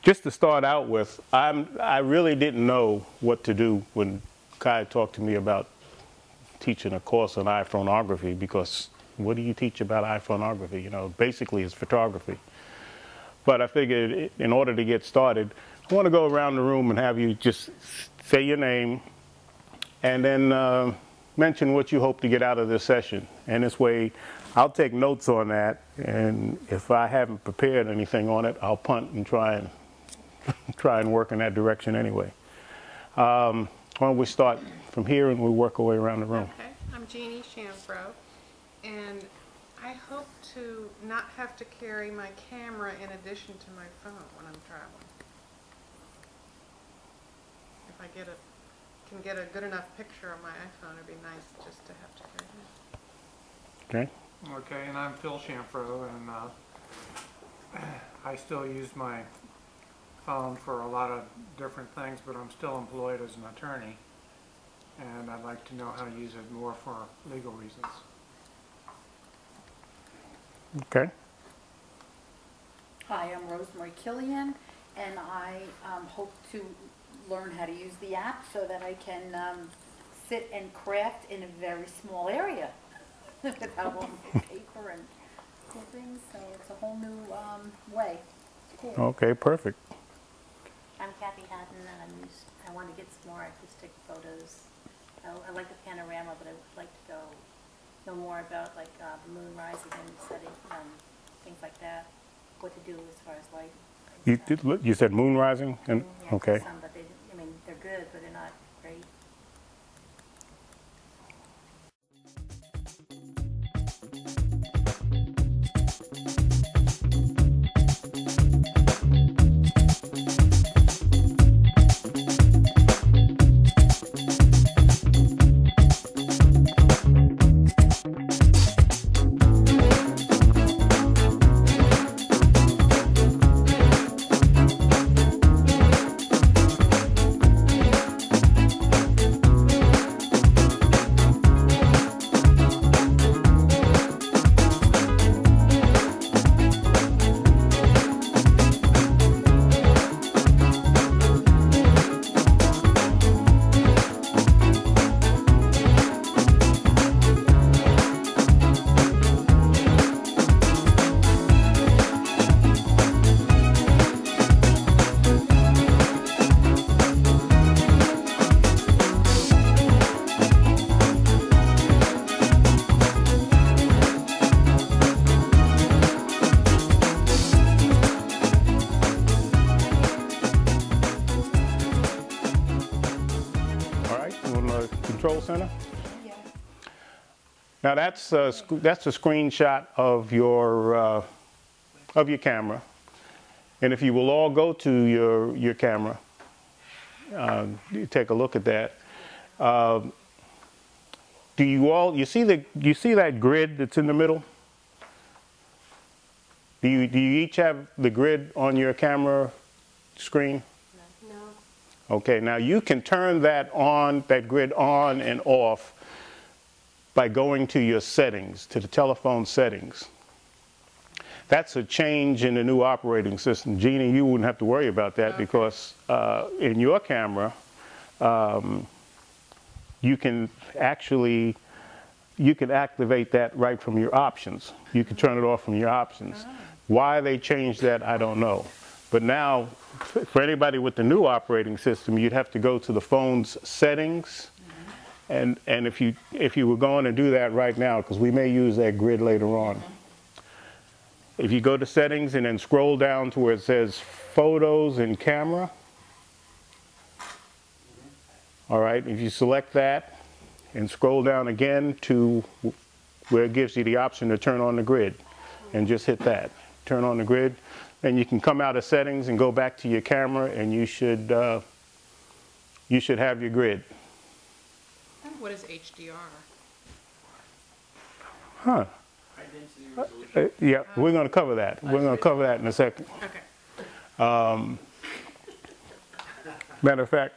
Just to start out with, I really didn't know what to do when Kai talked to me about teaching a course on iPhoneography, because what do you teach about iPhoneography? You know, basically it's photography. But I figured in order to get started, I want to go around the room and have you just say your name and then mention what you hope to get out of this session. And this way, I'll take notes on that, and if I haven't prepared anything on it, I'll punt and try and work in that direction anyway. Why don't we start from here and we'll work our way around the room. Okay, I'm Jeannie Shamfro, and I hope to not have to carry my camera in addition to my phone when I'm traveling. If I can get a good enough picture on my iPhone, it'd be nice just to have to carry it. Okay. Okay, and I'm Phil Shamfro, and I still use my phone for a lot of different things, but I'm still employed as an attorney, and I'd like to know how to use it more for legal reasons. Okay. Hi, I'm Rosemary Killian, and I hope to learn how to use the app so that I can sit and craft in a very small area without all the paper and cool things. So it's a whole new way. Cool. Okay, perfect. I'm Kathy Hatton, and I want to get some more artistic photos. I like the panorama, but I would like to know more about like the moon rising and setting, things like that. What to do as far as light. You said moon rising? And, yeah, okay. Some, but I mean, they're good, but they're not great. Control center? Yeah. Now that's a screenshot of your camera, and if you will all go to your camera, you take a look at that. Do you see that grid that's in the middle? Do you each have the grid on your camera screen? Okay, now you can turn that grid on and off by going to your settings, to the telephone settings. That's a change in the new operating system. Jeannie, you wouldn't have to worry about that, okay, because in your camera, you can activate that right from your options. You can turn it off from your options. Oh. Why they changed that, I don't know. But now, for anybody with the new operating system, you'd have to go to the phone's settings, and if you were going to do that right now, because we may use that grid later on, if you go to settings and then scroll down to where it says photos and camera, all right, if you select that and scroll down again to where it gives you the option to turn on the grid, and just hit that, turn on the grid. And you can come out of settings and go back to your camera, and you should have your grid. What is HDR? Huh. Yeah, we're going to cover that. We're going to cover that in a second. Okay. Matter of fact,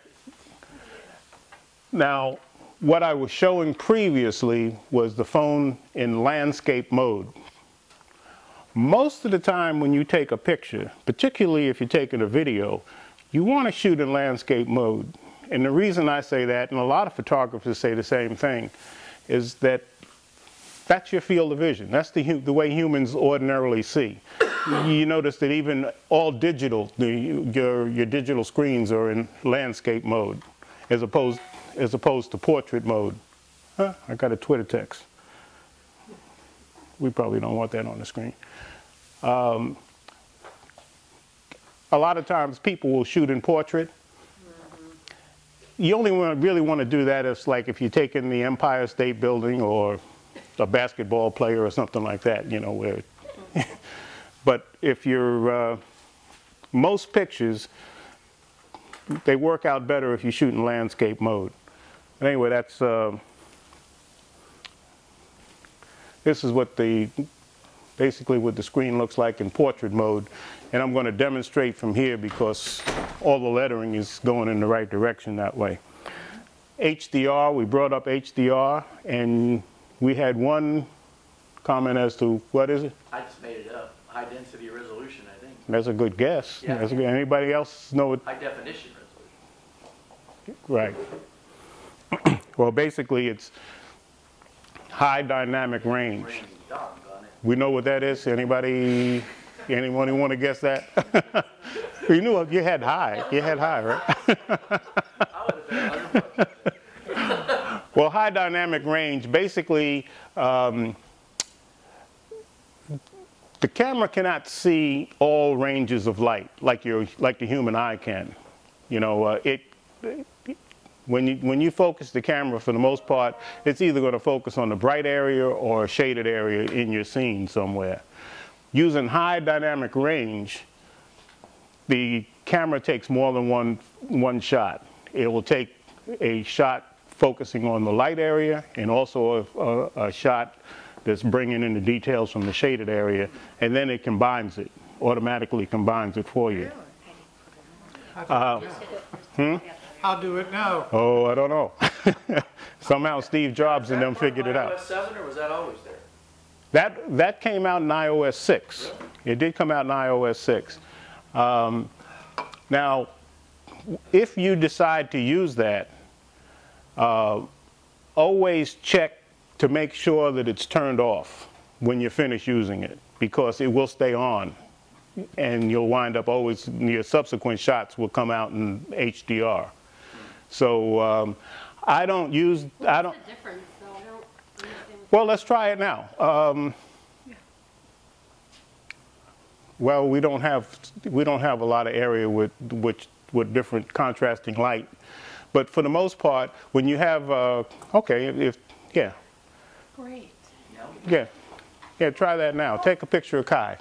now what I was showing previously was the phone in landscape mode. Most of the time when you take a picture, particularly if you're taking a video, you want to shoot in landscape mode. And the reason I say that, and a lot of photographers say the same thing, is that that's your field of vision. That's the way humans ordinarily see. You notice that even all digital, your digital screens are in landscape mode, as opposed to portrait mode. Huh? I got a Twitter text. We probably don't want that on the screen. A lot of times people will shoot in portrait. You only really want to do that if you're taking the Empire State Building or a basketball player or something like that, you know, where. But if you're, most pictures, they work out better if you shoot in landscape mode. But anyway, that's, this is what basically what the screen looks like in portrait mode. And I'm going to demonstrate from here because all the lettering is going in the right direction that way. HDR, we brought up HDR, and we had one comment as to, what is it? I just made it up. High density resolution, I think. That's a good guess. Yeah. That's a good, anybody else know what? High definition resolution. Right. Well, basically it's high dynamic range. We know what that is? Anyone who want to guess that? You knew you had high. You had high, right? I would have been 100 bucks. Well, high dynamic range, basically, the camera cannot see all ranges of light like the human eye can. You know, when you focus the camera, for the most part, it's either going to focus on the bright area or a shaded area in your scene somewhere. Using high dynamic range, the camera takes more than one shot. It will take a shot focusing on the light area and also a shot that's bringing in the details from the shaded area, and then it combines it, automatically combines it for you. I'll do it now. Oh, I don't know. Somehow Steve Jobs and them figured it out. iOS 7, or was that always there? That came out in iOS 6. It did come out in iOS 6. Now, if you decide to use that, always check to make sure that it's turned off when you're finished using it, because it will stay on. And you'll wind up always, your subsequent shots will come out in HDR. So I don't use, What's the difference, though? I don't understand. Well, let's try it now. Well, we don't have a lot of area with different contrasting light, but for the most part, when you have Great. yeah, try that now. Take a picture of Kai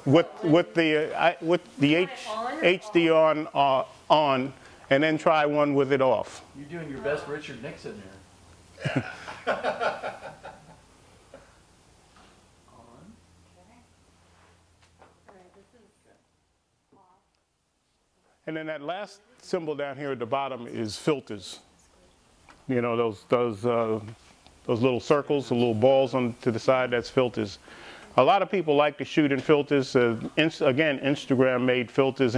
with the HDR on, and then try one with it off. You're doing your best Richard Nixon there. And then that last symbol down here at the bottom is filters. You know, those little circles, the little balls on to the side, that's filters. A lot of people like to shoot in filters. Again, Instagram made filters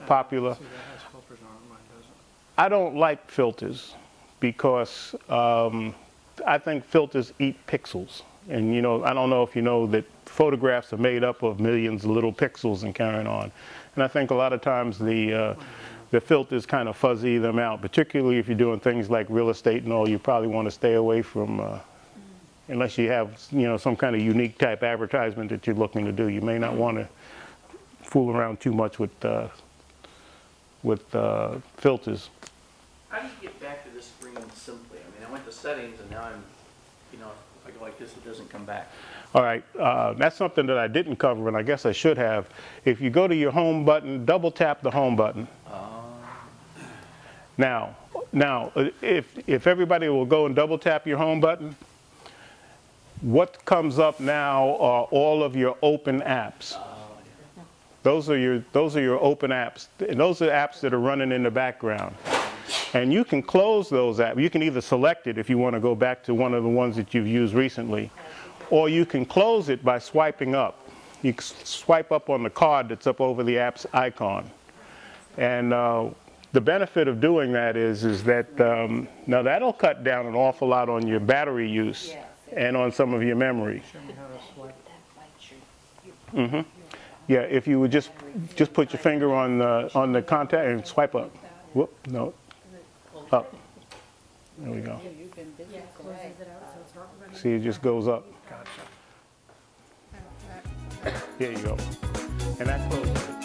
popular. I don't like filters because I think filters eat pixels. And you know, I don't know if you know that photographs are made up of millions of little pixels and carrying on. And I think a lot of times the filters kind of fuzzy them out, particularly if you're doing things like real estate and all. You probably want to stay away from, unless you have, you know, some kind of unique type advertisement that you're looking to do. You may not want to fool around too much with filters. How do you get back to this screen simply? I mean, I went to settings and now I'm, you know, if I go like this, it doesn't come back. All right, that's something that I didn't cover, and I guess I should have. If you go to your home button, double tap the home button. Now, if everybody will go and double tap your home button, what comes up now are all of your open apps. Those are your open apps, and those are apps that are running in the background. And you can close those apps. You can either select it if you want to go back to one of the ones that you've used recently, or you can close it by swiping up. You swipe up on the card that's up over the app's icon. And the benefit of doing that is that, now that'll cut down an awful lot on your battery use and on some of your memory. Show me how to swipe. Mm-hmm. Yeah, if you would just put your finger on the contact and swipe up. Whoop, no, up. There we go. Yeah, it closes it out, so it's not running. See, it just goes up. Gotcha. There you go. And that closes it.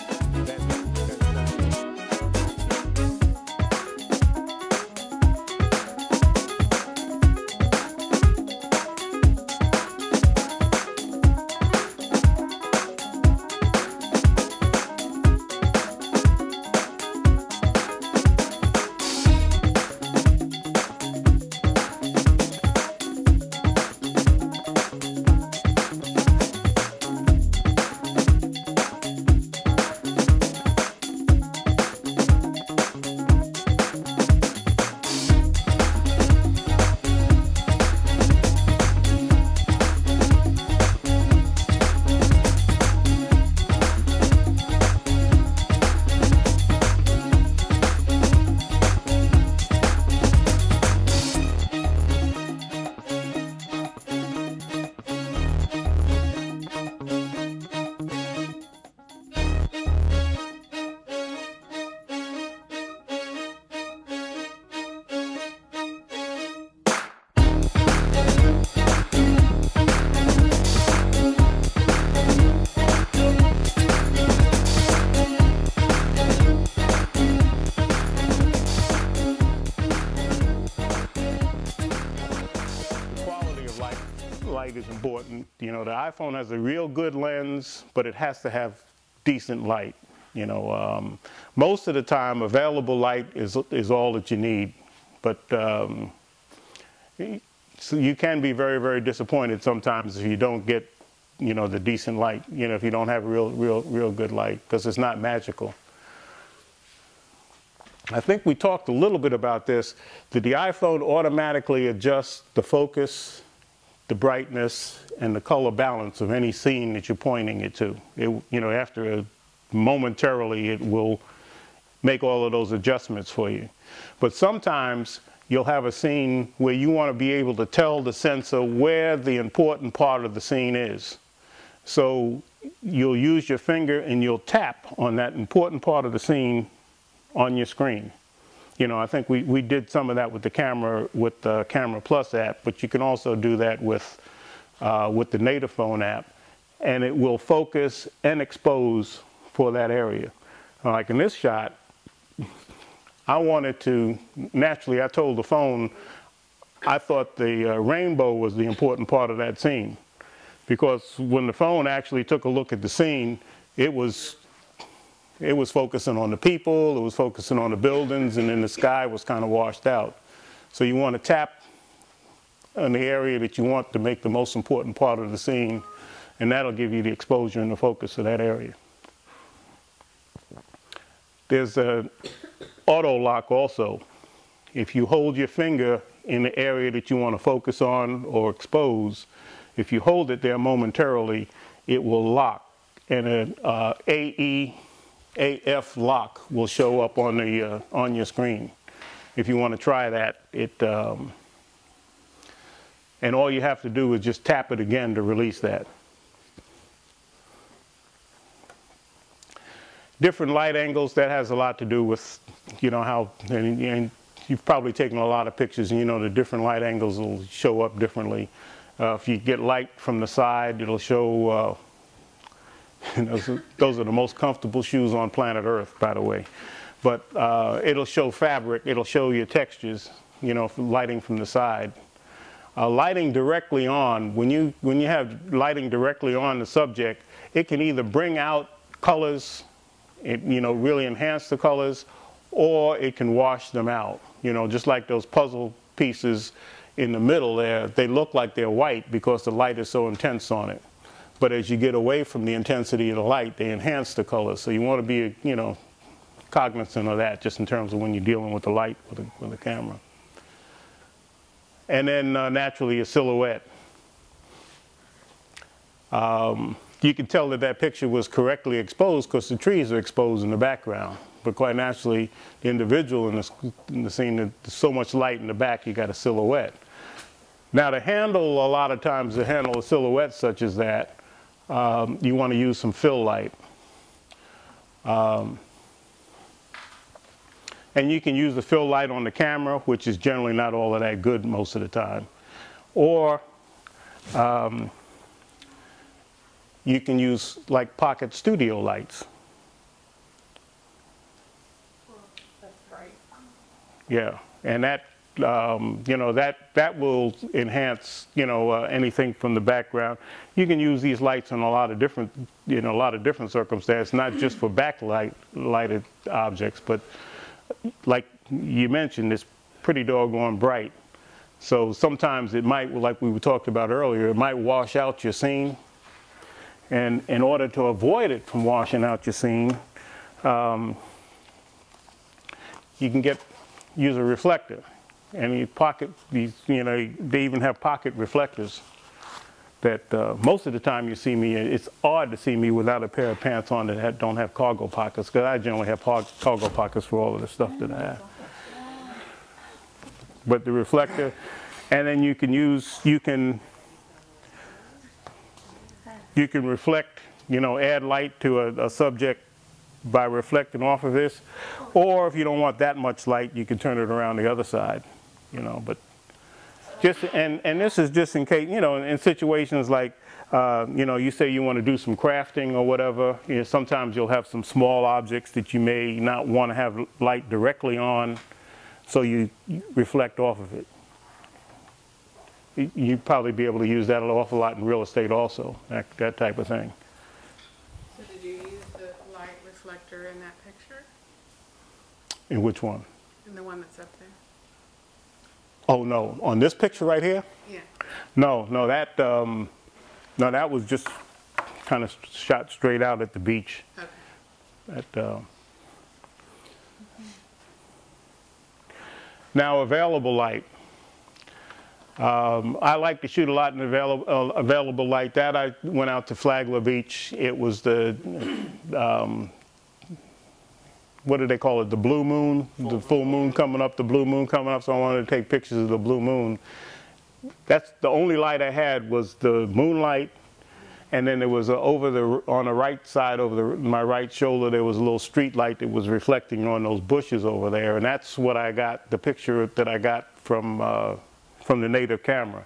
Light is important. You know, the iPhone has a real good lens, but it has to have decent light. You know, most of the time, available light is all that you need. But so you can be very, very disappointed sometimes if you don't get, you know, the decent light. You know, if you don't have real good light, because it's not magical. I think we talked a little bit about this. That the iPhone automatically adjusts the focus, the brightness, and the color balance of any scene that you're pointing it to. You know, after momentarily, it will make all of those adjustments for you. But sometimes you'll have a scene where you want to be able to tell the sensor where the important part of the scene is. So you'll use your finger and you'll tap on that important part of the scene on your screen. You know, I think we did some of that with the Camera Plus app, but you can also do that with the native phone app, and it will focus and expose for that area. Like in this shot, I wanted to, naturally I told the phone I thought the rainbow was the important part of that scene, because when the phone actually took a look at the scene, it was focusing on the people, it was focusing on the buildings, and then the sky was kind of washed out. So you want to tap on the area that you want to make the most important part of the scene, and that'll give you the exposure and the focus of that area. There's an auto lock also. If you hold your finger in the area that you want to focus on or expose, if you hold it there momentarily, it will lock, and an AF lock will show up on your screen. If you want to try that, and all you have to do is just tap it again to release that. Different light angles, that has a lot to do with, you know, how, and you've probably taken a lot of pictures, and you know the different light angles will show up differently. If you get light from the side, it'll show those are the most comfortable shoes on planet Earth, by the way. But it'll show fabric, it'll show your textures, you know, lighting from the side. Lighting directly on, when you have lighting directly on the subject, it can either bring out colors, you know, really enhance the colors, or it can wash them out. You know, just like those puzzle pieces in the middle there, they look like they're white because the light is so intense on it. But as you get away from the intensity of the light, they enhance the colors. So you want to be, you know, cognizant of that, just in terms of when you're dealing with the light with the camera. And then naturally a silhouette. You can tell that that picture was correctly exposed because the trees are exposed in the background. But quite naturally, the individual in the scene, there's so much light in the back, you got a silhouette. Now to handle, a lot of times to handle a silhouette such as that, you want to use some fill light. And you can use the fill light on the camera, which is generally not all of that good most of the time. Or you can use like pocket studio lights. That's right. Yeah, and that you know, that will enhance, you know, anything from the background. You can use these lights in a lot of different, you know, a lot of different circumstances, not just for backlighted objects, but like you mentioned, it's pretty doggone bright. So sometimes it might, like we talked about earlier, it might wash out your scene. And in order to avoid it from washing out your scene, you can use a reflector. And you know, they even have pocket reflectors that most of the time you see me, it's odd to see me without a pair of pants on that don't have cargo pockets, because I generally have cargo pockets for all of the stuff that I have. But the reflector, and then you can reflect, you know, add light to a subject by reflecting off of this. Or if you don't want that much light, you can turn it around the other side, you know. But just, and this is just in case, you know, in situations like, you know, you say you want to do some crafting or whatever, you know, sometimes you'll have some small objects that you may not want to have light directly on, so you reflect off of it. You'd probably be able to use that an awful lot in real estate also, that type of thing. So did you use the light reflector in that picture? In which one? In the one that's up there? Oh no, on this picture right here? Yeah. No, that was just kind of shot straight out at the beach. Okay. Now available light. I like to shoot a lot in available light. That I went out to Flagler Beach. It was the, what do they call it? The blue moon, the full moon coming up, the blue moon coming up. So I wanted to take pictures of the blue moon. That's the only light I had was the moonlight. And then there was on the right side, my right shoulder, there was a little street light that was reflecting on those bushes over there. And that's what I got, the picture that I got from the native camera.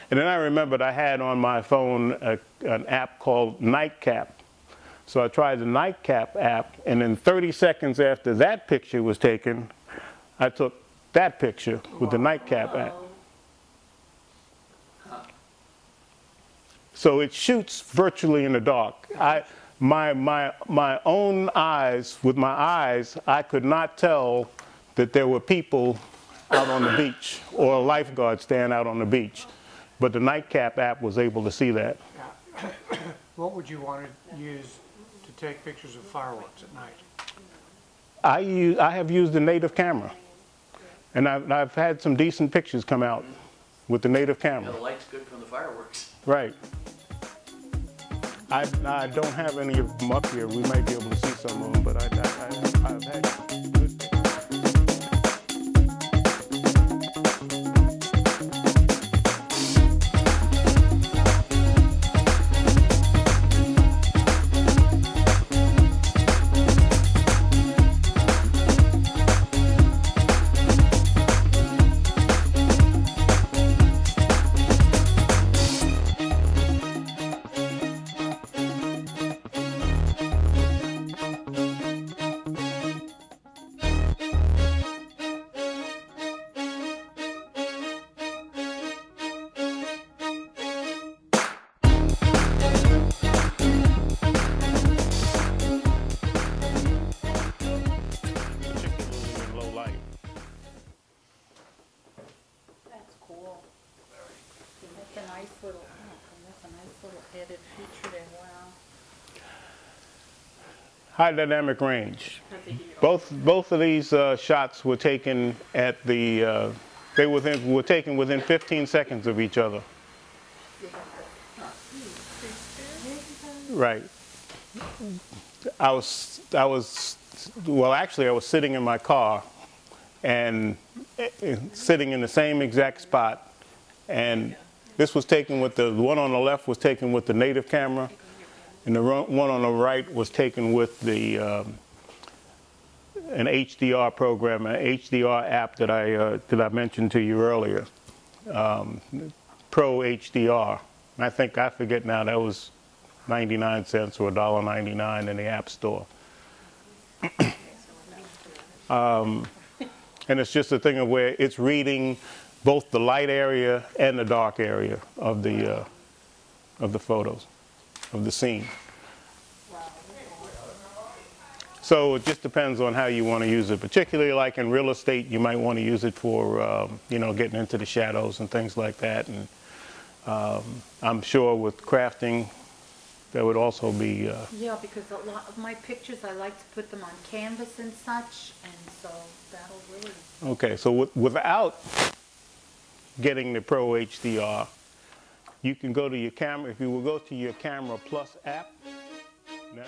And then I remembered I had on my phone an app called Nightcap. So I tried the Nightcap app, and then 30 seconds after that picture was taken, I took that picture with the Nightcap app. So it shoots virtually in the dark. My own eyes, with my eyes, I could not tell that there were people out on the beach or a lifeguard stand out on the beach. But the Nightcap app was able to see that. Yeah. What would you want to use to take pictures of fireworks at night? I have used the native camera. And I've had some decent pictures come out with the native camera. Yeah, the light's good from the fireworks. Right. I don't have any of them up here. We might be able to see some of them, but I've had good pictures. High dynamic range. Both of these shots were taken at the, they were taken within 15 seconds of each other. Right. Well, actually, I was sitting in my car and sitting in the same exact spot. And this was taken with the one on the left was taken with the native camera, and the one on the right was taken with the an HDR program, an HDR app that I mentioned to you earlier, Pro HDR. And I forget now, that was 99 cents or $1.99 in the App Store. And it's just a thing of where it's reading both the light area and the dark area of the photos, of the scene. So it just depends on how you want to use it. Particularly like in real estate, you might want to use it for, you know, getting into the shadows and things like that. And I'm sure with crafting, that would also be... Yeah, because a lot of my pictures, I like to put them on canvas and such, and so that'll really... Okay, so without getting the Pro HDR, you can go to your camera. If you will go to your Camera Plus app now,